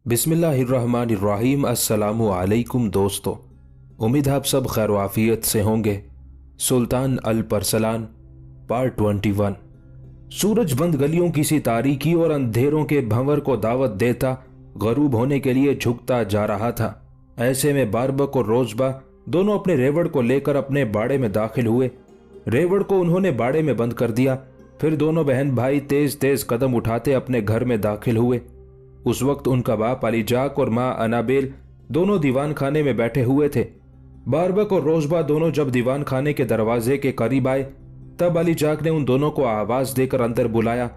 बिस्मिल्लाहिर्रहमानिर्रहीम। अस्सलामु अलैकुम दोस्तों, उम्मीद है आप सब खैर वाफियत से होंगे। सुल्तान अल परसलान पार्ट 21। सूरज बंद गलियों की सी तारीकी और अंधेरों के भंवर को दावत देता गरूब होने के लिए झुकता जा रहा था। ऐसे में बारबक और रोजबा दोनों अपने रेवड़ को लेकर अपने बाड़े में दाखिल हुए। रेवड़ को उन्होंने बाड़े में बंद कर दिया। फिर दोनों बहन भाई तेज तेज कदम उठाते अपने घर में दाखिल हुए। उस वक्त उनका बाप अली जाक और माँ अनाबेल दोनों दीवान खाने में बैठे हुए थे। बारबक और रोजबा दोनों जब दीवान खाने के दरवाजे के करीब आए तब अली जाक ने उन दोनों को आवाज देकर अंदर बुलाया।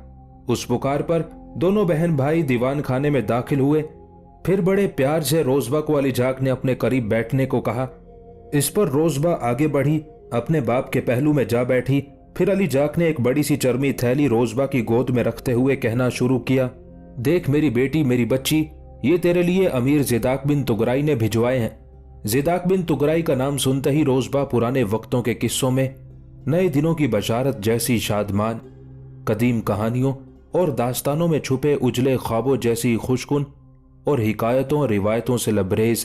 उस पुकार पर दोनों बहन भाई दीवान खाने में दाखिल हुए। फिर बड़े प्यार से रोजबा को अली जाक ने अपने करीब बैठने को कहा। इस पर रोजबा आगे बढ़ी, अपने बाप के पहलू में जा बैठी। फिर अली जाक ने एक बड़ी सी चरमी थैली रोजबा की गोद में रखते हुए कहना शुरू किया, देख मेरी बेटी, मेरी बच्ची, ये तेरे लिए अमीर ज़िदाक बिन तुगराई ने भिजवाए हैं। ज़िदाक बिन तुगराई का नाम सुनते ही रोजबा पुराने वक्तों के किस्सों में नए दिनों की बशारत जैसी शादमान, कदीम कहानियों और दास्तानों में छुपे उजले ख्वाबों जैसी खुशकुन और हिकायतों और रिवायतों से लबरेज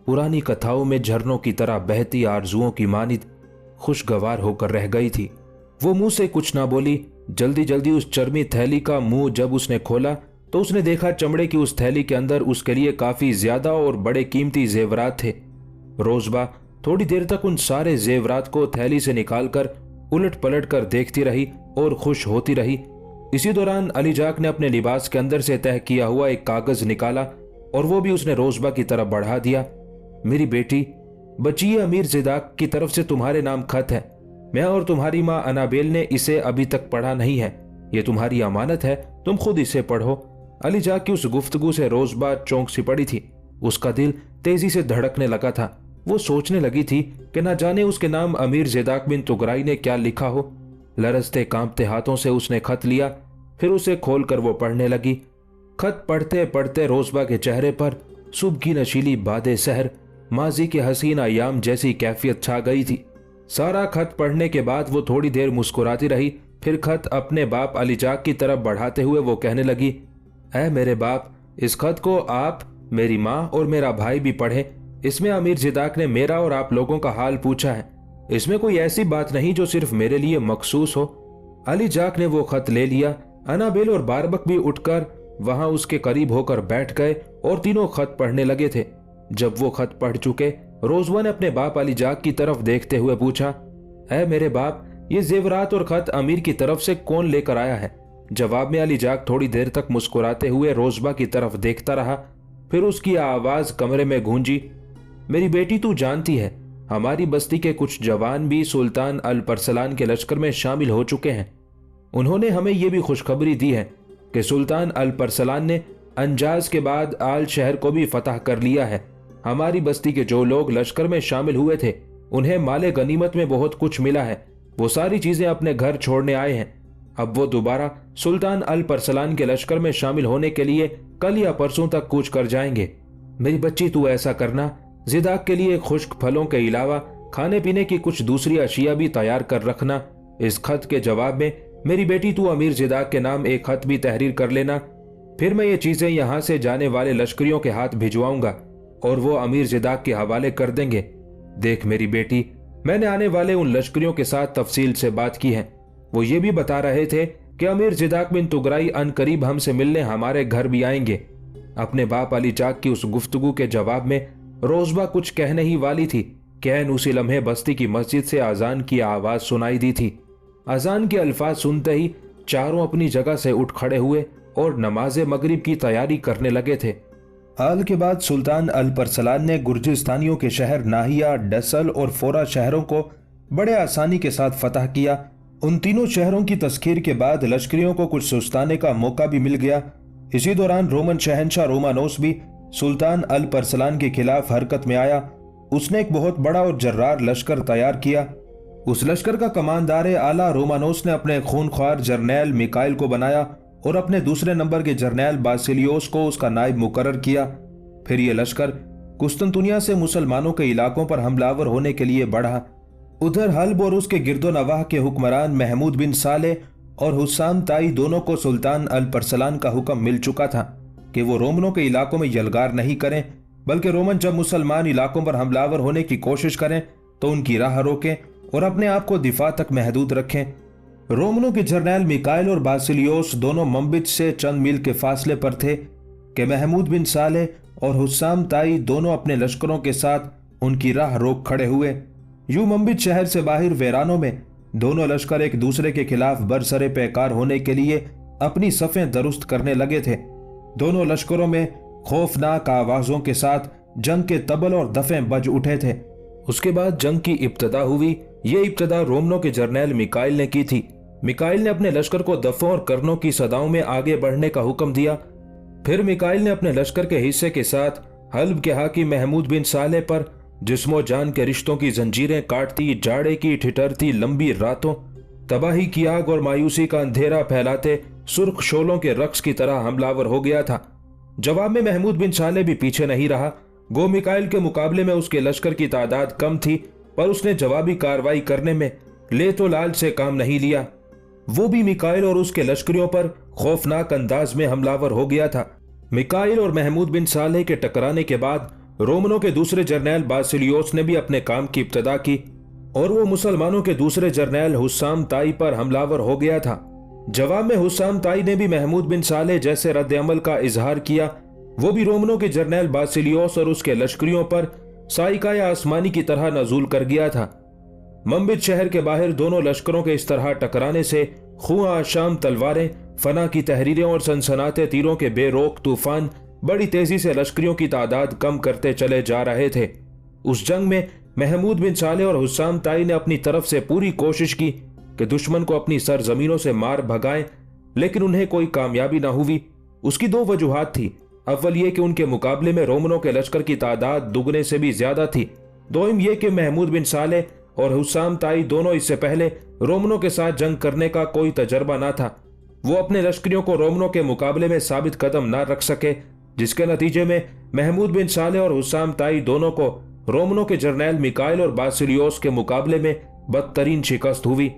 पुरानी कथाओं में झरनों की तरह बहती आरजुओं की मानिद खुशगवार होकर रह गई थी। वो मुंह से कुछ ना बोली। जल्दी जल्दी उस चरमी थैली का मुंह जब उसने खोला तो उसने देखा चमड़े की उस थैली के अंदर उसके लिए काफी ज्यादा और बड़े कीमती जेवरात थे। रोजबा थोड़ी देर तक उन सारे जेवरात को थैली से निकालकर उलट पलट कर देखती रही और खुश होती रही। इसी दौरान अली जाक ने अपने लिबास के अंदर से तह किया हुआ एक कागज निकाला और वो भी उसने रोजबा की तरफ बढ़ा दिया। मेरी बेटी, बच्ची, ये अमीर ज़िदाक की तरफ से तुम्हारे नाम खत है। मैं और तुम्हारी माँ अनाबेल ने इसे अभी तक पढ़ा नहीं है। ये तुम्हारी अमानत है, तुम खुद इसे पढ़ो। अली जाक की उस गुफ्तगू से रोजबा चौंक सी पड़ी थी। उसका दिल तेजी से धड़कने लगा था। वो सोचने लगी थी कि न जाने उसके नाम अमीर ज़िदाक बिन तुगराई ने क्या लिखा हो। लरजते कांपते हाथों से उसने खत लिया। फिर उसे खोलकर वो पढ़ने लगी। खत पढ़ते पढ़ते रोजबा के चेहरे पर सुबह की नशीली बादे सहर, माजी के हसीन अयाम जैसी कैफियत छा गई थी। सारा खत पढ़ने के बाद वो थोड़ी देर मुस्कुराती रही। फिर खत अपने बाप अली जाक की तरफ बढ़ाते हुए वो कहने लगी, ऐ मेरे बाप, इस खत को आप, मेरी माँ और मेरा भाई भी पढ़े। इसमें अमीर ज़िदाक ने मेरा और आप लोगों का हाल पूछा है। इसमें कोई ऐसी बात नहीं जो सिर्फ मेरे लिए मखसूस हो। अली जाक ने वो खत ले लिया। अनाबेल और बारबक भी उठकर वहां उसके करीब होकर बैठ गए और तीनों खत पढ़ने लगे थे। जब वो खत पढ़ चुके, रोजबा ने अपने बाप अली जाक की तरफ देखते हुए पूछा, ऐ मेरे बाप, ये जेवरात और खत अमीर की तरफ से कौन लेकर आया है? जवाब में अली जाक थोड़ी देर तक मुस्कुराते हुए रोजबा की तरफ देखता रहा। फिर उसकी आवाज कमरे में गूंजी, मेरी बेटी, तू जानती है हमारी बस्ती के कुछ जवान भी सुल्तान अल परसलान के लश्कर में शामिल हो चुके हैं। उन्होंने हमें यह भी खुशखबरी दी है कि सुल्तान अल परसलान ने अंजाज के बाद आल शहर को भी फतह कर लिया है। हमारी बस्ती के जो लोग लश्कर में शामिल हुए थे उन्हें माले गनीमत में बहुत कुछ मिला है। वो सारी चीजें अपने घर छोड़ने आए हैं। अब वो दोबारा सुल्तान अल परसलान के लश्कर में शामिल होने के लिए कल या परसों तक कूच कर जाएंगे। मेरी बच्ची, तू ऐसा करना, ज़िदाक के लिए खुश्क फलों के अलावा खाने पीने की कुछ दूसरी अशिया भी तैयार कर रखना। इस खत के जवाब में मेरी बेटी, तू अमीर ज़िदाक के नाम एक खत भी तहरीर कर लेना। फिर मैं ये चीजें यहाँ से जाने वाले लश्करियों के हाथ भिजवाऊंगा और वो अमीर ज़िदाक के हवाले कर देंगे। देख मेरी बेटी, मैंने आने वाले उन लश्करियों के साथ तफसील से बात की है। वो ये भी बता रहे थे कि अमीर ज़िदाक बिन तुगराई अनकरीब हमसे मिलने हमारे घर भी आएंगे। अपने बाप अली जाक की उस गुफ्तगू के जवाब में रोजबा कुछ कहने ही वाली थी कि ऐन उसी लम्हे बस्ती की मस्जिद से अजान की आवाज सुनाई दी थी। अजान के अल्फाज सुनते ही चारों अपनी जगह से उठ खड़े हुए और नमाज मगरिब की तैयारी करने लगे थे। हाल के बाद सुल्तान अल परसलान ने गुर्जिस्तानियों के शहर नाहिया, डसल और फोरा शहरों को बड़े आसानी के साथ फतह किया। उन तीनों शहरों की तस्खीर के बाद लश्करियों को कुछ सुस्ताने का मौका भी मिल गया। इसी दौरान रोमन शहंशाह रोमानोस भी सुल्तान अल परसलान के खिलाफ हरकत में आया। उसने एक बहुत बड़ा और जर्रार लश्कर तैयार किया। उस लश्कर का कमांडार आला रोमानोस ने अपने खूनख्वार जर्नैल मिकाइल को बनाया और अपने दूसरे नंबर के जर्नैल बासिलियोस को उसका नायब मुकर्रर किया। फिर यह लश्कर कुस्तुनतुनिया से मुसलमानों के इलाकों पर हमलावर होने के लिए बढ़ा। उधर हल्ब और उसके गिरदो नवाह के हुक्मरान महमूद बिन साले और हुस्साम ताई दोनों को सुल्तान अल परसलान का हुक्म मिल चुका था कि वो रोमनों के इलाकों में यलगार नहीं करें, बल्कि रोमन जब मुसलमान इलाकों पर हमलावर होने की कोशिश करें तो उनकी राह रोकें और अपने आप को दिफा तक महदूद रखें। रोमनों के जर्नैल मिकाइल और बासिलियोस दोनों मंबिज से चंद मील के फासले पर थे कि महमूद बिन साले और हुस्साम ताई दोनों अपने लश्करों के साथ उनकी राह रोक खड़े हुए। यूं मंबिज शहर से बाहर वीरानों में दोनों लश्कर एक दूसरे के खिलाफ बरसरे पैकार होने के लिए अपनी सफ़ें दुरुस्त करने लगे थे। दोनों लश्करों में खौफनाक आवाजों के साथ जंग के तबल और दफें बज उठे थे। उसके बाद जंग की इब्तदा हुई। ये इब्तदा रोमनों के जर्नैल मिकाइल ने की थी। मिकाइल ने अपने लश्कर को दफों और करनों की सदाओं में आगे बढ़ने का हुक्म दिया। फिर मिकाइल ने अपने लश्कर के हिस्से के साथ हल्ब के हाकिम महमूद बिन साले पर जिस्मो जान के रिश्तों की जंजीरें काटती, जाड़े की ठिठुरती लंबी रातों, तबाही की आग और मायूसी का अंधेरा फैलाते सुर्ख शोलों के रक्स की तरह हमलावर हो गया था। जवाब में महमूद बिन साले भी पीछे नहीं रहा। गो मिकाइल के मुकाबले में उसके लश्कर की तादाद कम थी, पर उसने जवाबी कार्रवाई करने में ले तो लाल से काम नहीं लिया। वो भी मिकाइल और उसके लश्करियों पर खौफनाक अंदाज में हमलावर हो गया था। मिकाइल और महमूद बिन साले के टकराने के बाद रोमनों के दूसरे जर्नैल बासिलियोस ने भी अपने काम की इब्तदा की और वो मुसलमानों के दूसरे जर्नैल हुस्साम ताई पर हमलावर हो गया था। जवाब में हुस्साम ताई ने भी महमूद बिन साले जैसे रद्द-ए-अमल का इजहार किया। वो भी रोमनों के जर्नैल बासिलियोस और उसके लश्करियों पर साइकाए आसमानी की तरह नजूल कर गया था। मंबिज शहर के बाहर दोनों लश्करों के इस तरह टकराने से खुआ आशाम तलवारें, फना की तहरीरें और सनसनाते तीरों के बेरोक तूफान बड़ी तेजी से लश्करियों की तादाद कम करते चले जा रहे थे। उस जंग में महमूद बिन साले और हुस्साम ताई ने अपनी तरफ से पूरी कोशिश की कि दुश्मन को अपनी सरजमीनों से मार भगाएं, लेकिन उन्हें कोई कामयाबी न हुई। उसकी दो वजूहात थी। अव्वल ये कि उनके मुकाबले में रोमनों के लश्कर की तादाद दुगने से भी ज्यादा थी। दोइम ये कि महमूद बिन साले और हुस्साम ताई दोनों इससे पहले रोमनों के साथ जंग करने का कोई तजर्बा ना था। वो अपने लश्करियों को रोमनों के मुकाबले में साबित कदम ना रख सके, जिसके नतीजे में महमूद बिन साले और हुस्साम ताई दोनों को रोमनों के जर्नैल मिकाइल और बासिलियोस के मुकाबले में बदतरीन शिकस्त हुई।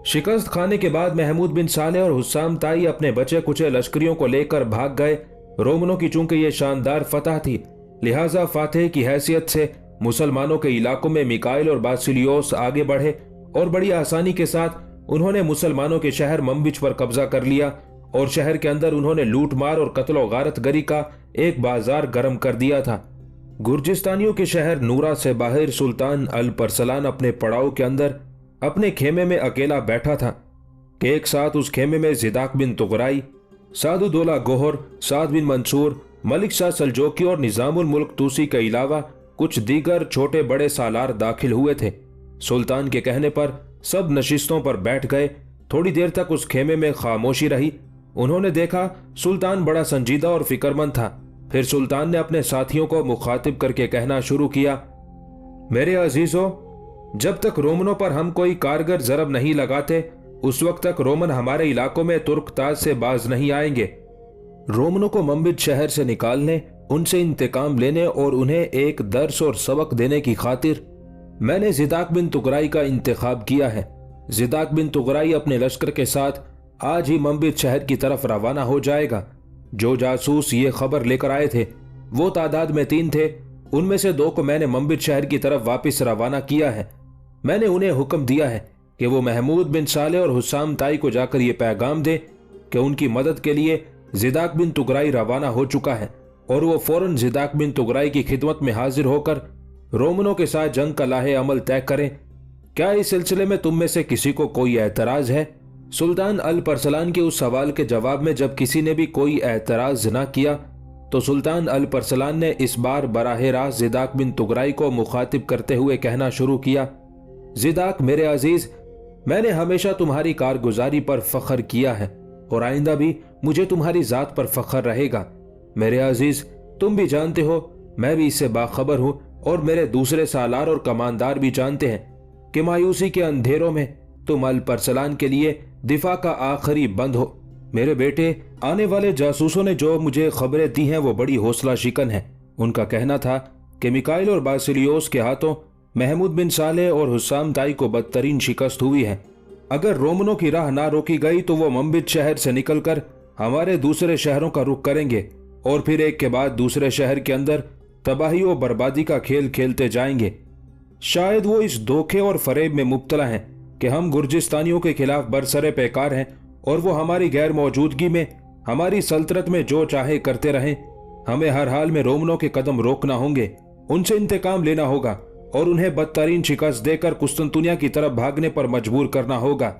शिकस्त खाने के बाद महमूद बिन साले और हुस्साम ताई अपने बचे कुचे लश्करियों को लेकर भाग गए। रोमनों की चूंकि ये शानदार फतह थी, लिहाजा फातेह की हैसियत से मुसलमानों के इलाकों में मिकाइल और बासिलियोस आगे बढ़े और बड़ी आसानी के साथ उन्होंने मुसलमानों के शहर मंबिज पर कब्जा कर लिया और शहर के अंदर उन्होंने लूटमार और कत्ल गारत गरी का एक बाजार गर्म कर दिया था। गुर्जिस्तानियों के शहर नूरा से बाहर सुल्तान अल परसलान अपने पड़ाव के अंदर अपने खेमे में अकेला बैठा था कि एक साथ उस खेमे में जिदाक बिन तुगराई, सादुद्दौला गोहर, साद बिन मंसूर, मलिक शाह सल्जोकी और निजामुल मुल्क तूसी के अलावा कुछ दीगर छोटे बड़े सालार दाखिल हुए थे। सुल्तान के कहने पर सब नशिस्तों पर बैठ गए। थोड़ी देर तक उस खेमे में खामोशी रही। उन्होंने देखा सुल्तान बड़ा संजीदा और फिक्रमंद था। फिर सुल्तान ने अपने साथियों को मुखातिब करके कहना शुरू किया, मेरे अजीजों, जब तक रोमनों पर हम कोई कारगर जरब नहीं लगाते उस वक्त तक रोमन हमारे इलाकों में तुर्क ताज से बाज नहीं आएंगे। रोमनों को मंबिज शहर से निकालने, उनसे इंतकाम लेने और उन्हें एक दर्स और सबक देने की खातिर मैंने जिदाक बिन तुगराई का इंतखाब किया है। जिदाक बिन तुगराई अपने लश्कर के साथ आज ही मंबिज शहर की तरफ रवाना हो जाएगा। जो जासूस ये खबर लेकर आए थे वो तादाद में 3 थे। उनमें से 2 को मैंने मंबिज शहर की तरफ वापस रवाना किया है। मैंने उन्हें हुक्म दिया है कि वो महमूद बिन साले और हुस्साम ताई को जाकर ये पैगाम दे कि उनकी मदद के लिए जिदाक बिन तुगराई रवाना हो चुका है और वो फौरन जिदाक बिन तुगराई की खिदमत में हाजिर होकर रोमनों के साथ जंग का लाहे अमल तय करें। क्या इस सिलसिले में तुम में से किसी को कोई एतराज है? सुल्तान अल परसलान के उस सवाल के जवाब में जब किसी ने भी कोई एतराज न किया तो सुल्तान अल परसलान ने इस बार बराह रास्त जिदाक बिन तुगराई को मुखातिब करते हुए कहना शुरू किया, जिदाक मेरे अजीज, मैंने हमेशा तुम्हारी कारगुजारी पर फख्र किया है और आइंदा भी मुझे तुम्हारी जात पर फख्र रहेगा। मेरे अजीज, तुम भी जानते हो, मैं भी इससे बाखबर हूं और मेरे दूसरे सालार और कमानदार भी जानते हैं कि मायूसी के अंधेरों में तुम अल परसलान के लिए दिफा का आखिरी बंद हो। मेरे बेटे, आने वाले जासूसों ने जो मुझे खबरें दी हैं वो बड़ी हौसला शिकन है। उनका कहना था कि मिकाइल और बासिलियोस के हाथों महमूद बिन साले और हुस्साम ताई को बदतरीन शिकस्त हुई है। अगर रोमनों की राह ना रोकी गई तो वो मंबिज शहर से निकलकर हमारे दूसरे शहरों का रुख करेंगे और फिर एक के बाद दूसरे शहर के अंदर तबाही और बर्बादी का खेल खेलते जाएंगे। शायद वो इस धोखे और फरेब में मुब्तला हैं कि हम गुर्जिस्तानियों के खिलाफ बरसरे पैकार हैं और वो हमारी गैर मौजूदगी में हमारी सल्तनत में जो चाहे करते रहें। हमें हर हाल में रोमनों के कदम रोकना होंगे, उनसे इंतकाम लेना होगा और उन्हें बदतरीन शिकस्त देकर कुस्तुनतुनिया की तरफ भागने पर मजबूर करना होगा।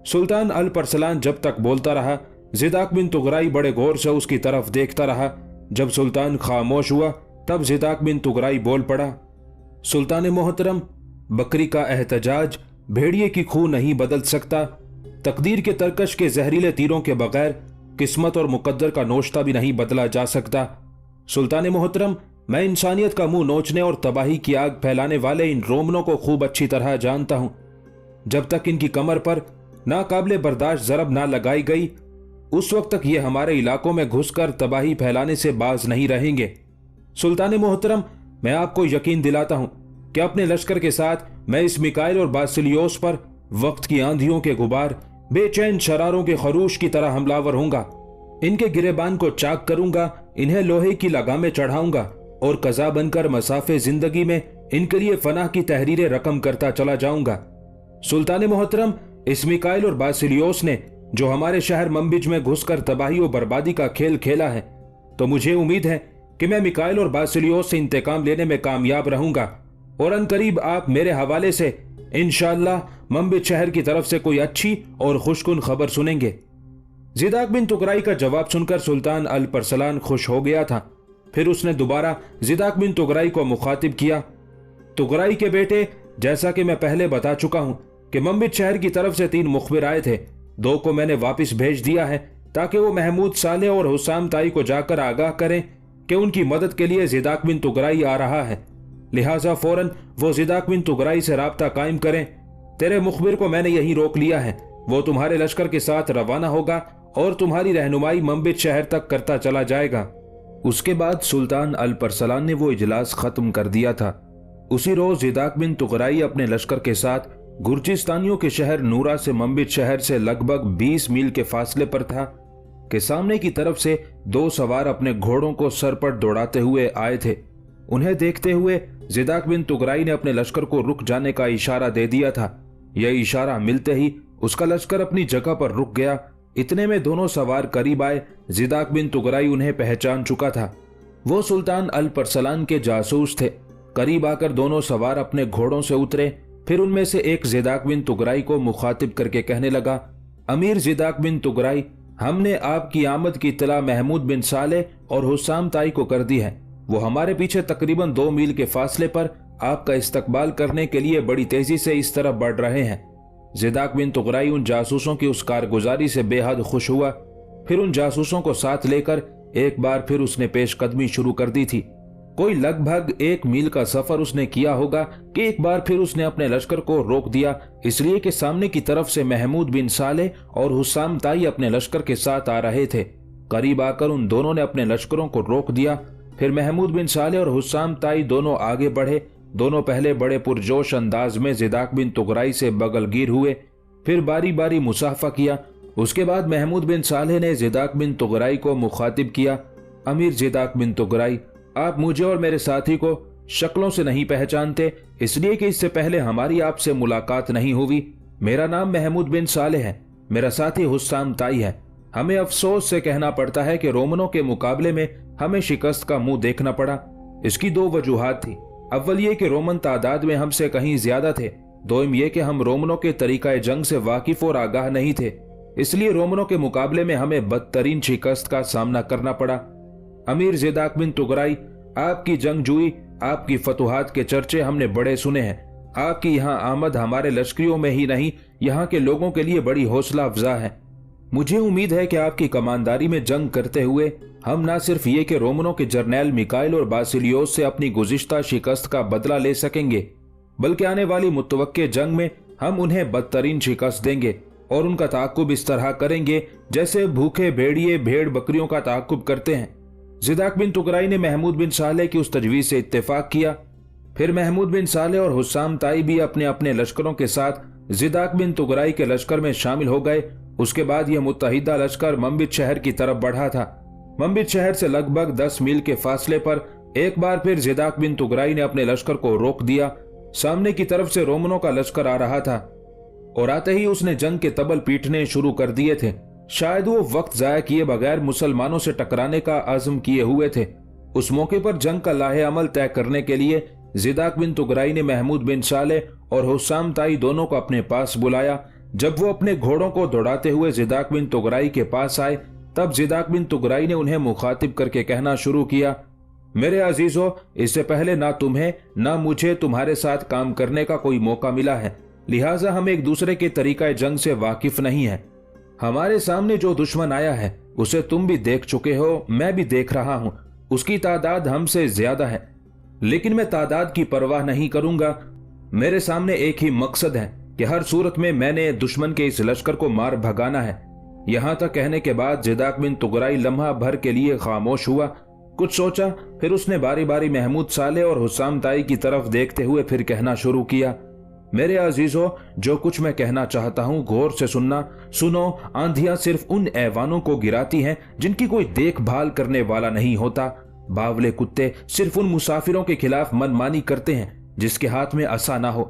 सुल्तान अल परसलान जब तक बोलता रहा, ज़िदाक बिन तुगराई बड़े गौर से उसकी तरफ देखता रहा। जब सुल्तान खामोश हुआ तब ज़िदाक बिन तुगराई बोल पड़ा, सुल्तान मोहतरम, बकरी का एहतजाज भेड़िए की खूह नहीं बदल सकता। तकदीर के तरकश के जहरीले तीरों के बगैर किस्मत और मुकद्दर का नोश्ता भी नहीं बदला जा सकता। सुल्तान मोहतरम, मैं इंसानियत का मुंह नोचने और तबाही की आग फैलाने वाले इन रोमनों को खूब अच्छी तरह जानता हूं। जब तक इनकी कमर पर नाकाबिले बर्दाश्त जरब ना लगाई गई, उस वक्त तक ये हमारे इलाकों में घुसकर तबाही फैलाने से बाज नहीं रहेंगे। सुल्तान मोहतरम, मैं आपको यकीन दिलाता हूं कि अपने लश्कर के साथ मैं इस मिकाइल और बासिलियोस पर वक्त की आंधियों के गुबार, बेचैन शरारों के खरूश की तरह हमलावर होऊंगा। इनके गिरेबान को चाक करूंगा, इन्हें लोहे की लगामें चढ़ाऊंगा और कज़ा बनकर मसाफे जिंदगी में इनके लिए फनाह की तहरीरें रकम करता चला जाऊंगा। सुल्तान मोहतरम, इस मिकाइल और बासिलियोस ने जो हमारे शहर मंबिज में घुसकर तबाही और बर्बादी का खेल खेला है, तो मुझे उम्मीद है कि मैं मिकाइल और बासिलियोस से इंतकाम लेने में कामयाब रहूंगा और अनकरीब आप मेरे हवाले से इंशाअल्लाह मंबिज शहर की तरफ से कोई अच्छी और खुशकुन खबर सुनेंगे। ज़िदाक बिन तुगराई का जवाब सुनकर सुल्तान अल परसलान खुश हो गया था। फिर उसने दोबारा ज़िदाक बिन तुगराई को मुखातिब किया, तुगराई के बेटे, जैसा कि मैं पहले बता चुका हूं कि मंबिज शहर की तरफ से 3 मुखबिर आए थे। 2 को मैंने वापस भेज दिया है ताकि वो महमूद साले और हुसाम ताई को जाकर आगाह करें कि उनकी मदद के लिए ज़िदाक बिन तुगराई आ रहा है। लिहाजा फौरन वो ज़िदाक बिन तुगराई से राब्ता कायम करें। तेरे मुखबिर को मैंने यहीं रोक लिया है, वो तुम्हारे लश्कर के साथ रवाना होगा और तुम्हारी रहनुमाई मंबिज शहर तक करता चला जाएगा। उसके बाद सुल्तान अल परसलान ने वो इजलास खत्म कर दिया था। उसी रोज ज़िदाक बिन तुगराई अपने लश्कर के साथ गुर्जिस्तानियों के शहर नूरा से मंबिज शहर से लगभग 20 मील के फासले पर था कि सामने की तरफ से 2 सवार अपने घोड़ों को सर पर दौड़ाते हुए आए थे। उन्हें देखते हुए ज़िदाक बिन तुगराई ने अपने लश्कर को रुक जाने का इशारा दे दिया था। यह इशारा मिलते ही उसका लश्कर अपनी जगह पर रुक गया। इतने में दोनों सवार करीब आए। ज़िदाक बिन तुगराई उन्हें पहचान चुका था। वो सुल्तान अल परसलान के जासूस थे। करीब आकर दोनों सवार अपने घोड़ों से उतरे। फिर उनमें से एक ज़िदाक बिन तुगराई को मुखातिब करके कहने लगा, अमीर ज़िदाक बिन तुगराई, हमने आपकी आमद की इत्तला महमूद बिन साले और हुसाम ताई को कर दी है। वो हमारे पीछे तकरीबन 2 मील के फासले पर आपका इस्तकबाल करने के लिए बड़ी तेजी से इस तरफ बढ़ रहे हैं। ज़िदाक बिन तुगराई उन जासूसों की उस कारगुजारी से बेहद खुश हुआ। फिर उन जासूसों को साथ लेकर एक बार फिर उसने पेशकदमी शुरू कर दी थी। कोई लगभग 1 मील का सफर उसने किया होगा कि एक बार फिर उसने अपने लश्कर को रोक दिया, इसलिए कि सामने की तरफ से महमूद बिन साले और हुसाम ताई अपने लश्कर के साथ आ रहे थे। करीब आकर उन दोनों ने अपने लश्करों को रोक दिया। फिर महमूद बिन साले और हुसाम ताई दोनों आगे बढ़े। दोनों पहले बड़े पुरजोश अंदाज में ज़िदाक बिन तुगराई से बगलगीर हुए, फिर बारी बारी मुसाफा किया। उसके बाद महमूद बिन साले ने ज़िदाक बिन तुगराई को मुखातिब किया, अमीर ज़िदाक बिन तुगराई, आप मुझे और मेरे साथी को शक्लों से नहीं पहचानते, इसलिए कि इससे पहले हमारी आपसे मुलाकात नहीं हुई। मेरा नाम महमूद बिन साले है, मेरा साथी हुस्साम ताई है। हमें अफसोस से कहना पड़ता है कि रोमनों के मुकाबले में हमें शिकस्त का मुंह देखना पड़ा। इसकी 2 वजूहात थी। अव्वल ये कि रोमन तादाद में हमसे कहीं ज्यादा थे। दोम ये कि हम रोमनों के तरीका जंग से वाकिफ और आगाह नहीं थे, इसलिए रोमनों के मुकाबले में हमें बदतरीन शिकस्त का सामना करना पड़ा। अमीर ज़िदाक बिन तुगराई, आपकी जंगजूई, आपकी फतुहात के चर्चे हमने बड़े सुने हैं। आपकी यहाँ आमद हमारे लश्करियों में ही नहीं, यहाँ के लोगों के लिए बड़ी हौसला अफजा है। मुझे उम्मीद है कि आपकी कमानदारी में जंग करते हुए हम न सिर्फ ये कि रोमनों के जर्नैल मिकाइल और बासिलियोस से अपनी गुज़िश्ता शिकस्त का बदला ले सकेंगे, बल्कि आने वाली मुतवक्के जंग में हम उन्हें बदतरीन शिकस्त देंगे और उनका ताक़ुब इस तरह करेंगे जैसे भूखे भेड़िए भेड़ बकरियों का ताक़ुब करते हैं। ज़िदाक बिन तुगराई ने महमूद बिन साले की उस तजवीज़ से इत्तेफाक किया। फिर महमूद बिन साले और हुस्साम ताई भी अपने अपने लश्करों के साथ ज़िदाक बिन तुगराई के लश्कर में शामिल हो गए। उसके बाद यह मुत्तहिदा लश्कर मंबिज शहर की तरफ बढ़ा था। मंबिज शहर से लगभग 10 मील के फासले पर एक बार फिर ज़िदाक बिन तुगराई ने अपने लश्कर को रोक दिया। सामने की तरफ से रोमनों का लश्कर आ रहा था और आते ही उसने जंग के तबल पीटने शुरू कर दिए थे। शायद वो वक्त जाया किए बगैर मुसलमानों से टकराने का आज़म किए हुए थे। उस मौके पर जंग का लाहे अमल तय करने के लिए ज़िदाक बिन तुगराई ने महमूद बिन साले और हुस्साम ताई दोनों को अपने पास बुलाया। जब वो अपने घोड़ों को दौड़ाते हुए ज़िदाक बिन तुगराई के पास आए, तब ज़िदाक बिन तुगराई ने उन्हें मुखातिब करके कहना शुरू किया, मेरे अजीजों, इससे पहले ना तुम्हें ना मुझे तुम्हारे साथ काम करने का कोई मौका मिला है, लिहाजा हम एक दूसरे के तरीका जंग से वाकिफ नहीं है। हमारे सामने जो दुश्मन आया है उसे तुम भी देख चुके हो, मैं भी देख रहा हूं। उसकी तादाद हमसे ज्यादा है, लेकिन मैं तादाद की परवाह नहीं करूंगा। मेरे सामने एक ही मकसद है कि हर सूरत में मैंने दुश्मन के इस लश्कर को मार भगाना है। यहां तक कहने के बाद ज़िदाक बिन तुगराई लम्हा भर के लिए खामोश हुआ, कुछ सोचा, फिर उसने बारी बारी महमूद साले और हुस्साम ताई की तरफ देखते हुए फिर कहना शुरू किया, मेरे अजीजों, जो कुछ मैं कहना चाहता हूं गौर से सुनना। सुनो, आंधियां सिर्फ उन ऐवानों को गिराती हैं जिनकी कोई देखभाल करने वाला नहीं होता। बावले कुत्ते सिर्फ उन मुसाफिरों के खिलाफ मनमानी करते हैं जिसके हाथ में असा ना हो।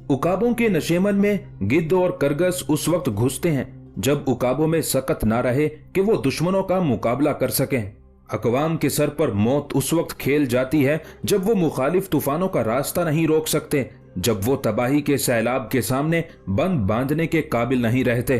उकाबों के नशेमन में गिद्ध और करगस उस वक्त घुसते हैं जब उकाबों में सकत ना रहे कि वो दुश्मनों का मुकाबला कर सकें। अकवाम के सर पर मौत उस वक्त खेल जाती है जब वो मुखालिफ तूफानों का रास्ता नहीं रोक सकते, जब वो तबाही के सैलाब के सामने बंद बांधने के काबिल नहीं रहते।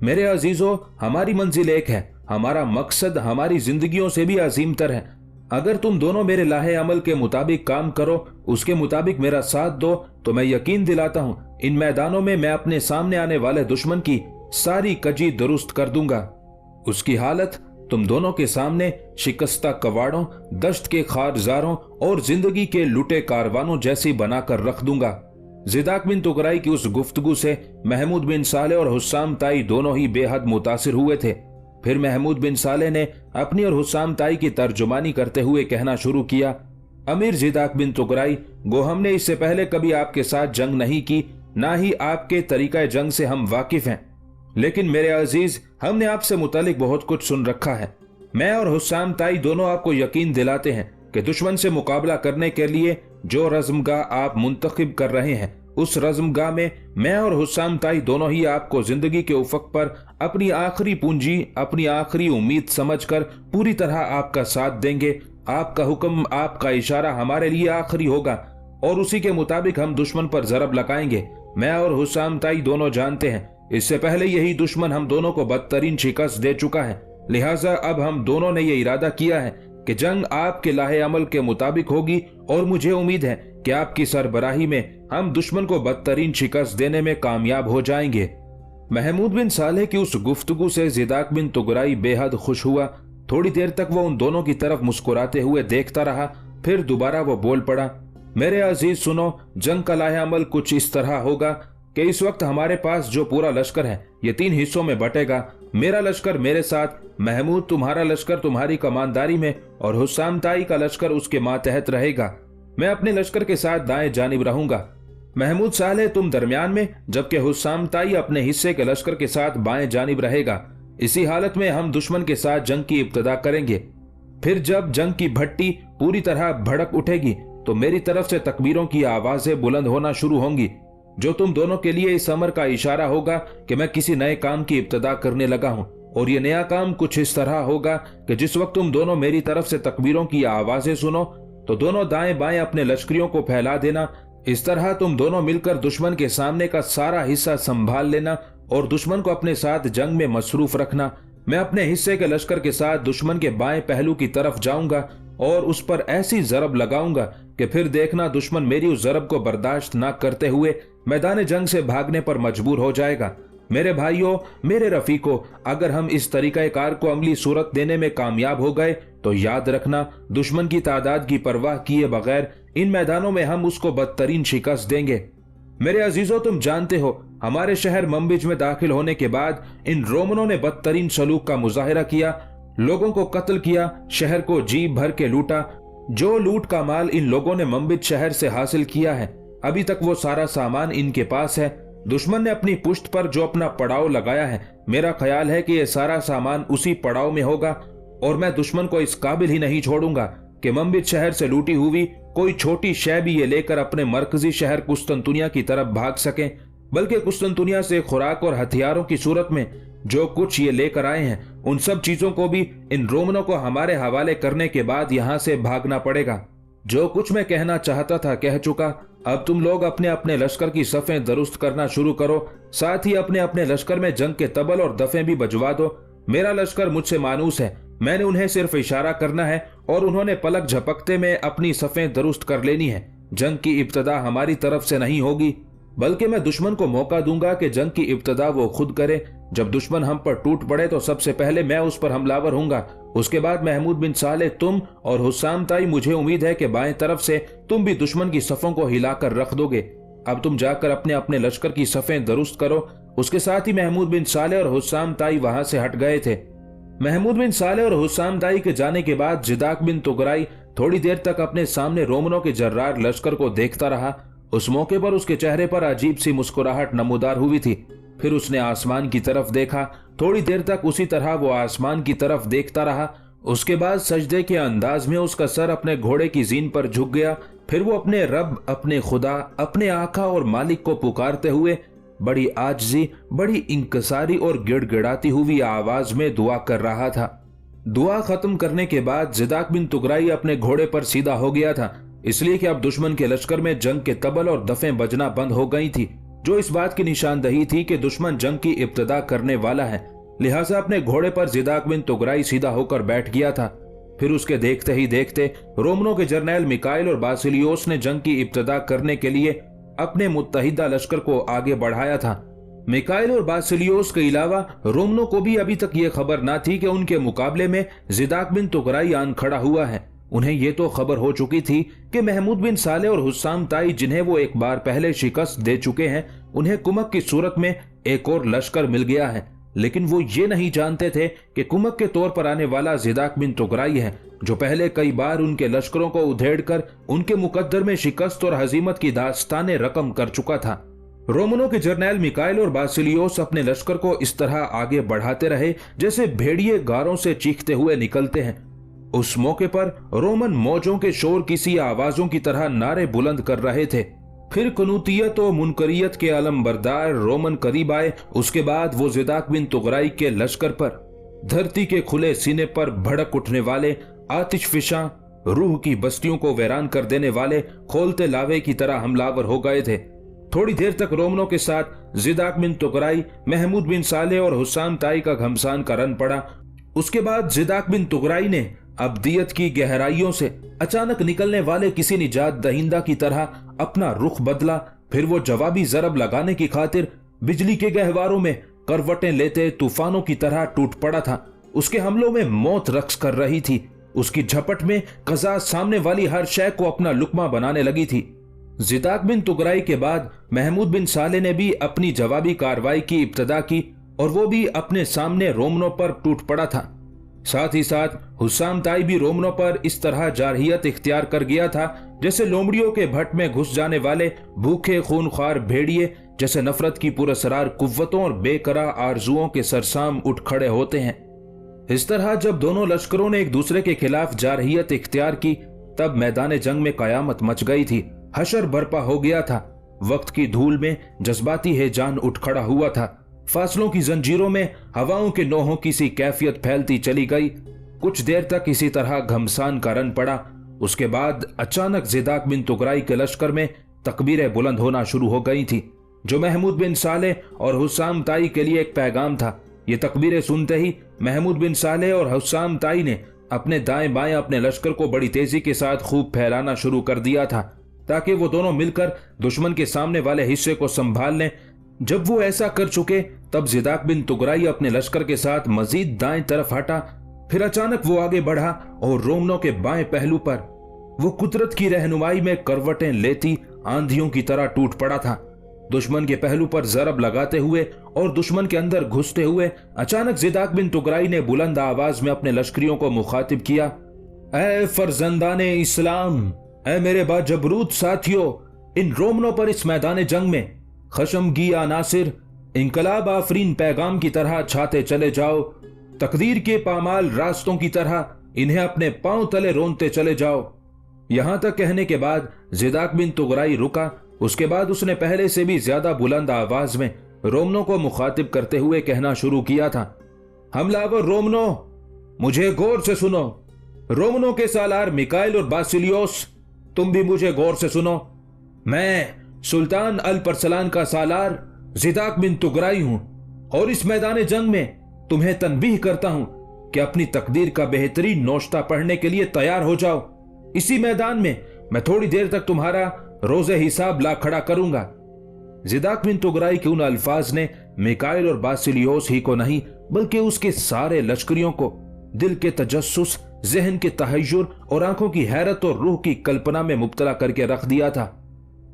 मेरे अजीजों, हमारी मंजिल एक है, हमारा मकसद हमारी जिंदगियों से भी अजीम तर है। अगर तुम दोनों मेरे लाहे अमल के मुताबिक काम करो, उसके मुताबिक मेरा साथ दो, तो मैं यकीन दिलाता हूं इन मैदानों में मैं अपने सामने आने वाले दुश्मन की सारी कजी दुरुस्त कर दूंगा। उसकी हालत तुम दोनों के सामने शिकस्ता कवाड़ों, दश्त के खारजारों और जिंदगी के लुटे कारवानों जैसी बनाकर रख दूंगा। ज़िदाक बिन तुगराई की उस गुफ्तगू से महमूद बिन साले और हुस्साम ताई दोनों ही बेहद मुतासिर हुए थे। फिर महमूद बिन साले ने अपनी और हुस्साम ताई की तर्जुमानी करते हुए कहना शुरू किया, अमीर ज़िदाक बिन तुगराई, गो हमने इससे पहले कभी आपके साथ जंग नहीं की, ना ही आपके तरीका जंग से हम वाकिफ हैं, लेकिन मेरे अजीज, हमने आपसे मुतालिक बहुत कुछ सुन रखा है। मैं और हुस्साम ताई दोनों आपको यकीन दिलाते हैं कि दुश्मन से मुकाबला करने के लिए जो रज़्मगाह आप मुंतखब कर रहे हैं, उस रज़्मगाह में मैं और हुस्साम ताई दोनों ही आपको जिंदगी के उफक पर अपनी आखिरी पूंजी, अपनी आखिरी उम्मीद समझकर पूरी तरह आपका साथ देंगे। आपका हुक्म, आपका इशारा हमारे लिए आखिरी होगा और उसी के मुताबिक हम दुश्मन पर जरब लगाएंगे। मैं और हुस्साम ताई दोनों जानते हैं इससे पहले यही दुश्मन हम दोनों को बदतरीन शिकस्त दे चुका है, लिहाजा अब हम दोनों ने यह इरादा किया है कि जंग आपके लाहे अमल के मुताबिक होगी और मुझे उम्मीद है कि आपकी सरबराही में हम दुश्मन को बदतरीन शिकस्त देने में कामयाब हो जाएंगे। महमूद बिन साले की उस गुफ्तगू से ज़िदाक बिन तुगराई बेहद खुश हुआ। थोड़ी देर तक वो उन दोनों की तरफ मुस्कुराते हुए देखता रहा, फिर दोबारा वो बोल पड़ा, मेरे अजीज सुनो, जंग का लाहे अमल कुछ इस तरह होगा कि इस वक्त हमारे पास जो पूरा लश्कर है ये 3 हिस्सों में बटेगा। मेरा लश्कर मेरे साथ, महमूद तुम्हारा लश्कर तुम्हारी कमानदारी में और हुस्साम ताई का लश्कर उसके मातहत रहेगा। मैं अपने लश्कर के साथ दाएं जानिब रहूंगा, महमूद साले तुम दरमियान में, जबकि हुस्साम ताई अपने हिस्से के लश्कर के साथ बाएं जानिब रहेगा। इसी हालत में हम दुश्मन के साथ जंग की इब्तिदा करेंगे। फिर जब जंग की भट्टी पूरी तरह भड़क उठेगी तो मेरी तरफ से तकबीरों की आवाजें बुलंद होना शुरू होंगी, जो तुम दोनों के लिए इस अमर का इशारा होगा कि मैं किसी नए काम की इब्तिदा करने लगा हूं। और ये नया काम कुछ इस तरह होगा कि जिस वक्त तुम दोनों मेरी तरफ से तकबीरों की आवाजें सुनो तो दोनों दाएं बाएं अपने लश्करियों को फैला देना। इस तरह तुम दोनों मिलकर दुश्मन के सामने का सारा हिस्सा संभाल लेना और दुश्मन को अपने साथ जंग में मसरूफ रखना। मैं अपने हिस्से के लश्कर के साथ दुश्मन के बाएं पहलू की तरफ जाऊंगा और उस पर ऐसी जरब लगाऊंगा कि फिर देखना दुश्मन मेरी उस जरब को बर्दाश्त न करते हुए मैदान जंग से भागने पर मजबूर हो जाएगा। मेरे भाइयों, मेरे रफीकों, अगर हम इस तरीका कार को अमली सूरत देने में कामयाब हो गए तो याद रखना, दुश्मन की तादाद की परवाह किए बगैर इन मैदानों में हम उसको बदतरीन शिकस्त देंगे। मेरे अजीजों, तुम जानते हो हमारे शहर मंबिज में दाखिल होने के बाद इन रोमनों ने बदतरीन सलूक का मुजाहिरा किया, लोगों को कत्ल किया, शहर को जी भर के लूटा। जो लूट का माल इन लोगों ने मंबिज शहर से हासिल किया है, अभी तक वो सारा सामान इनके पास है। दुश्मन ने अपनी पुश्त पर जो अपना पड़ाव लगाया है, मेरा ख्याल है कि यह सारा सामान उसी पड़ाव में होगा और मैं दुश्मन को इस काबिल ही नहीं छोड़ूंगा कि मंबित शहर से लूटी हुई कोई छोटी शय भी ये लेकर अपने मरकजी शहर कुस्तुनतुनिया की तरफ भाग सकें, बल्कि कुस्तुनतुनिया से खुराक और हथियारों की सूरत में जो कुछ ये लेकर आए हैं उन सब चीजों को भी इन रोमनों को हमारे हवाले करने के बाद यहां से भागना पड़ेगा। जो कुछ मैं कहना चाहता था कह चुका। अब तुम लोग अपने अपने लश्कर की सफें दुरुस्त करना शुरू करो, साथ ही अपने अपने लश्कर में जंग के तबल और दफे भी बजवा दो। मेरा लश्कर मुझसे मानूस है, मैंने उन्हें सिर्फ इशारा करना है और उन्होंने पलक झपकते में अपनी सफें दुरुस्त कर लेनी है। जंग की इब्तदा हमारी तरफ से नहीं होगी, बल्कि मैं दुश्मन को मौका दूंगा कि जंग की इब्तदा वो खुद करे। जब दुश्मन हम पर टूट पड़े तो सबसे पहले मैं उस पर हमलावर हूंगा। उसके बाद महमूद बिन साले, तुम और हुस्साम ताई, मुझे उम्मीद है कि बाएं तरफ से तुम भी दुश्मन की सफों को हिलाकर रख दोगे। अब तुम जाकर अपने अपने लश्कर की सफें दुरुस्त करो। उसके साथ ही महमूद बिन साले और हुस्साम ताई वहां से हट गए थे। महमूद बिन साले और हुस्साम ताई के जाने के बाद जिदाक बिन तुगराई थोड़ी देर तक अपने सामने रोमनों के जर्रार लश्कर को देखता रहा। उस मौके पर उसके चेहरे पर अजीब सी मुस्कुराहट नमूदार हुई थी। फिर उसने आसमान की तरफ देखा। थोड़ी देर तक उसी तरह वो आसमान की तरफ देखता रहा। उसके बाद सजदे के अंदाज में उसका सर अपने घोड़े की जीन पर झुक गया। फिर वो अपने रब, अपने खुदा, अपने आका और मालिक को पुकारते हुए बड़ी आजिज़ी, बड़ी इंकसारी और गिड़गिड़ाती हुई आवाज में दुआ कर रहा था। दुआ खत्म करने के बाद जिदाक बिन तुगराई अपने घोड़े पर सीधा हो गया था, इसलिए कि अब दुश्मन के लश्कर में जंग के तबल और दफें बजना बंद हो गई थी, जो इस बात की निशानदही थी कि दुश्मन जंग की इब्तदा करने वाला है। लिहाजा अपने घोड़े पर जिदाक बिन तुगराई सीधा होकर बैठ गया था। फिर उसके देखते ही देखते रोमनों के जर्नैल मिकाइल और बासिलियोस ने जंग की इब्तदा करने के लिए अपने मुत्तहिदा लश्कर को आगे बढ़ाया था। मिकाइल और बासिलियोस के अलावा रोमनों को भी अभी तक ये खबर ना थी कि उनके मुकाबले में जिदाक बिन तुगराई आन खड़ा हुआ है। उन्हें ये तो खबर हो चुकी थी कि महमूद बिन साले और हुस्साम ताई, जिन्हें वो एक बार पहले शिकस्त दे चुके हैं, उन्हें कुमक की सूरत में एक और लश्कर मिल गया है। लेकिन वो ये नहीं जानते थे कि कुमक के तौर पर आने वाला जिदाक बिन तुगराई है, जो पहले कई बार उनके लश्करों को उधेड़कर उनके मुकद्दर में शिकस्त और हजीमत की दास्तानें रकम कर चुका था। रोमनों के जर्नैल मिकाइल और बासिलियोस अपने लश्कर को इस तरह आगे बढ़ाते रहे जैसे भेड़िए गारों से चीखते हुए निकलते हैं। उस मौके पर रोमन मौजों के शोर किसी आवाजों की तरह नारे बुलंद कर रहे थे। फिर कनूतियत और मुनकरियत के आलम बरदार रोमन करीब आए। उसके बाद वो जिदाक बिन तुगराई के लश्कर पर धरती के खुले सीने पर भड़क उठने वाले आतिश फिशां, रूह की बस्तियों को वीरान कर देने वाले खोलते लावे की तरह हमलावर हो गए थे। थोड़ी देर तक रोमनों के साथ जिदाक बिन तुगराई, महमूद बिन साले और हुस्साम ताई का घमसान का रन पड़ा। उसके बाद जिदाक बिन तुगराई ने अब्दियत की गहराइयों से अचानक निकलने वाले किसी निजात दहिंदा की तरह अपना रुख बदला। फिर वो जवाबी जरब लगाने की खातिर बिजली के गहवारों में करवटें लेते तूफानों की तरह टूट पड़ा था। उसके हमलों में मौत रक्स कर रही थी। उसकी झपट में कज़ा सामने वाली हर शय को अपना लुकमा बनाने लगी थी। जिदाक बिन तुगराई के बाद महमूद बिन साले ने भी अपनी जवाबी कार्रवाई की इब्तदा की, और वो भी अपने सामने रोमनों पर टूट पड़ा था। साथ ही साथ हुस्साम ताई भी रोमनों पर इस तरह जारहियत इख्तियार कर गया था जैसे लोमड़ियों के भट्ट में घुस जाने वाले भूखे खूनख्वार भेड़िए जैसे नफरत की पुरस्रार कुव्वतों और बेकरार आरजुओं के सरसाम उठ खड़े होते हैं। इस तरह जब दोनों लश्करों ने एक दूसरे के खिलाफ जारहियत इख्तियार की, तब मैदान जंग में कयामत मच गई थी। हशर बर्पा हो गया था। वक्त की धूल में जज्बाती हेजान उठ खड़ा हुआ था। फासलों की जंजीरों में हवाओं के नोहों की सी कैफियत फैलती चली गई। कुछ देर तक इसी तरह घमसान का रन पड़ा। उसके बाद अचानक जिदाक बिन तुगराई के लश्कर में तकबीरें बुलंद होना शुरू हो गई थी, जो महमूद बिन साले और हुस्साम ताई के लिए एक पैगाम था। ये तकबीरें सुनते ही महमूद बिन साले और हुस्साम ताई ने अपने दाएं बाएं अपने लश्कर को बड़ी तेजी के साथ खूब फैलाना शुरू कर दिया था, ताकि वो दोनों मिलकर दुश्मन के सामने वाले हिस्से को संभाल लें। जब वो ऐसा कर चुके, तब जिदाक बिन तुगराई अपने लश्कर के साथ मजीद दाएं तरफ हटा। फिर अचानक वो आगे बढ़ा और रोमनों के बाएं पहलू पर वो कुदरत की रहनुमाई में करवटें लेती आंधियों की तरह टूट पड़ा था। दुश्मन के पहलू पर जरब लगाते हुए और दुश्मन के अंदर घुसते हुए अचानक जिदाक बिन तुगराई ने बुलंद आवाज में अपने लश्करियों को मुखातिब किया, ऐ फर्जंदाने इस्लाम, ऐ मेरे बाजबरूत साथियों, इन रोमनों पर इस मैदान जंग में खशमगी अनासिर इनकलाब आफरीन पैगाम की तरह छाते चले जाओ। तकदीर के पामाल रास्तों की तरह इन्हें अपने पांव तले रोनते चले जाओ। यहां तक कहने के बाद जिदाक बिन तुगराई रुका। उसके बाद उसने पहले से भी ज्यादा बुलंद आवाज में रोमनों को मुखातिब करते हुए कहना शुरू किया था, हमलावर रोमनों, मुझे गौर से सुनो। रोमनों के सालार मिकाइल और बासिलियोस, तुम भी मुझे गौर से सुनो। मैं सुल्तान अल परसलान का सालार जिदाक बिन तुगराई हूं और इस मैदान जंग में तुम्हें तनबीह करता हूं कि अपनी तकदीर का बेहतरीन नोश्ता पढ़ने के लिए तैयार हो जाओ। इसी मैदान में मैं थोड़ी देर तक तुम्हारा रोजे हिसाब ला खड़ा करूंगा। जिदाक बिन तुगराई के उन अल्फाज ने मिकाइल और बासिलियोस ही को नहीं बल्कि उसके सारे लश्करियों को दिल के तजस्सुस, जहन के तहय्युर और आंखों की हैरत और रूह की कल्पना में मुब्तला करके रख दिया था।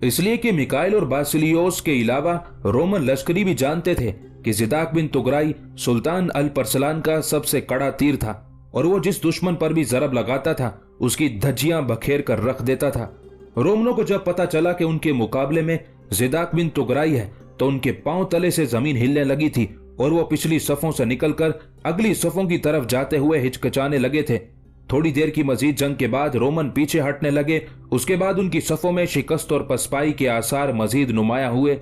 इसलिए कि मिकाइल और बासिलियोस के अलावा रोमन लश्करी भी जानते थे कि जिदाक बिन तुगराई सुल्तान अल परसलान का सबसे कड़ा तीर था और वो जिस दुश्मन पर भी जरब लगाता था उसकी धज्जियां बखेर कर रख देता था। रोमनों को जब पता चला कि उनके मुकाबले में जिदाक बिन तुगराई है तो उनके पांव तले से जमीन हिलने लगी थी और वो पिछली सफों से निकलकर अगली सफों की तरफ जाते हुए हिचकिचाने लगे थे। थोड़ी देर की मजीद जंग के बाद रोमन पीछे हटने लगे। उसके बाद उनकी सफों में शिकस्त और पसपाई के आसार मजीद नुमाया हुए।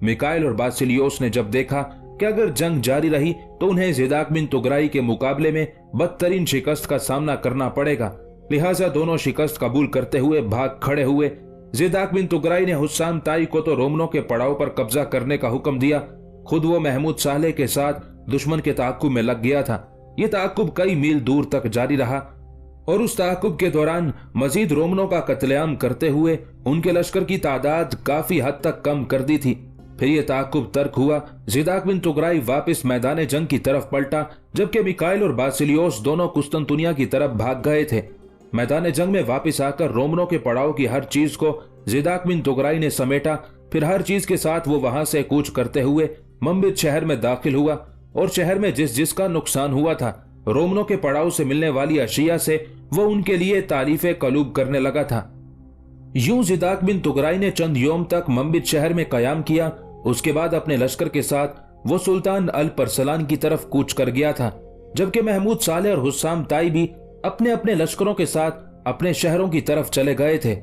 मिकाइल और बासिलियोस ने जब देखा कि अगर जंग जारी रही तो उन्हें जिदाक बिन तुगराई के मुकाबले में बदतरीन शिकस्त का सामना करना पड़ेगा, लिहाजा दोनों शिकस्त कबूल करते हुए भाग खड़े हुए। जिदाक बिन तुगराई ने हुस्साम ताई को तो रोमनों के पड़ाव पर कब्जा करने का हुक्म दिया, खुद वो महमूद सालेह के साथ दुश्मन के ताकुब में लग गया था। ये ताकुब कई मील दूर तक जारी रहा और उस ताकुब के दौरान मजीद रोमनों का कत्लेआम करते हुए उनके लश्कर की तादाद काफी हद तक कम कर दी थी। फिर यह ताकुब तर्क हुआ। जिदाक बिन तुगराई वापस मैदान जंग की तरफ पलटा जबकि मिकाइल और बासिलियोस दोनों कुस्तुनतुनिया की तरफ भाग गए थे। मैदान जंग में वापस आकर रोमनों के पड़ाव की हर चीज को जिदाक बिन तुगराई ने समेटा। फिर हर चीज के साथ वो वहां से कूच करते हुए मंबिज शहर में दाखिल हुआ और शहर में जिस जिसका नुकसान हुआ था रोमनों के पड़ाव से मिलने वाली अशिया से वो उनके लिए तारीफे कलूब करने लगा था। यूं जिदाक बिन तुगराई ने चंद योम तक मंबिज शहर में कयाम किया। उसके बाद अपने लश्कर के साथ वो सुल्तान अल परसलान की तरफ कूच कर गया था, जबकि महमूद सालेह और हुस्साम ताई भी अपने अपने लश्करों के साथ अपने शहरों की तरफ चले गए थे।